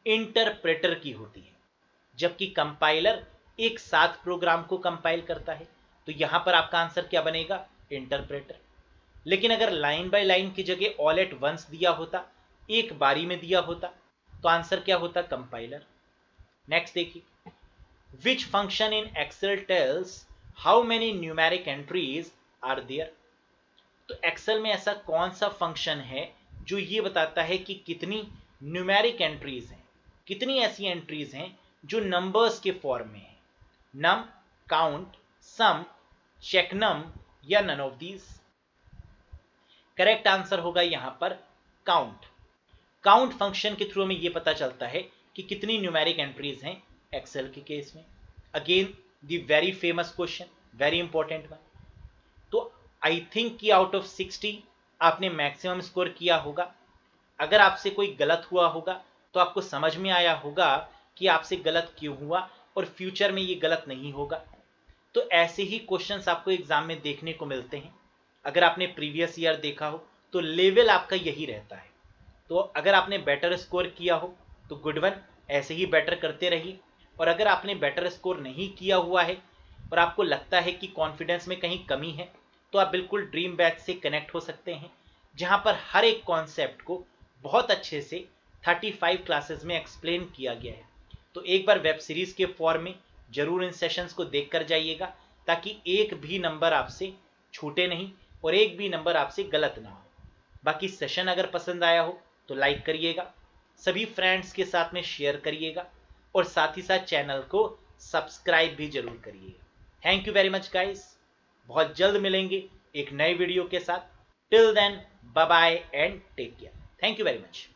इंटरप्रेटर की होती है, जबकि कंपाइलर एक साथ प्रोग्राम को कंपाइल करता है। तो यहां पर आपका आंसर क्या बनेगा? इंटरप्रेटर। लेकिन अगर लाइन बाय लाइन की जगह ऑल एट वंस दिया होता, एक बारी में दिया होता, तो आंसर क्या होता? कंपाइलर। नेक्स्ट देखिए, which function in Excel tells how many numeric entries are there. तो एक्सेल में ऐसा कौन सा फंक्शन है जो ये बताता है कि कितनी न्यूमेरिक एंट्रीज हैं, कितनी ऐसी एंट्रीज हैं जो नंबर्स के फॉर्म में है? नम, काउंट, सम, चेक नम या none of these? Correct answer होगा यहां पर काउंट। काउंट फंक्शन के थ्रू में यह पता चलता है कि कितनी न्यूमेरिक एंट्रीज हैं एक्सेल के केस में। Again the very famous question, very important one. तो आई थिंक कि आउट ऑफ 60 आपने मैक्सिमम स्कोर किया होगा। अगर आपसे कोई गलत हुआ होगा तो आपको समझ में आया होगा कि आपसे गलत क्यों हुआ और फ्यूचर में ये गलत नहीं होगा। तो ऐसे ही क्वेश्चंस आपको एग्जाम में देखने को मिलते हैं। अगर आपने प्रीवियस ईयर देखा हो तो लेवल आपका यही रहता है। तो अगर आपने बेटर स्कोर किया हो तो गुड वन, ऐसे ही बेटर करते रहिए। और अगर आपने बेटर स्कोर नहीं किया हुआ है और आपको लगता है कि कॉन्फिडेंस में कहीं कमी है, तो आप बिल्कुल ड्रीम बैच से कनेक्ट हो सकते हैं, जहां पर हर एक कॉन्सेप्ट को बहुत अच्छे से 35 क्लासेस में एक्सप्लेन किया गया है। तो एक बार वेब सीरीज के फॉर्म में जरूर इन सेशंस को देख कर जाइएगा, ताकि एक भी नंबर आपसे छूटे नहीं और एक भी नंबर आपसे गलत ना हो। बाकी सेशन अगर पसंद आया हो तो लाइक करिएगा, सभी फ्रेंड्स के साथ में शेयर करिएगा और साथ ही साथ चैनल को सब्सक्राइब भी जरूर करिएगा। Thank you very much guys, बहुत जल्द मिलेंगे एक नए वीडियो के साथ। Till then bye bye and take care. Thank you very much.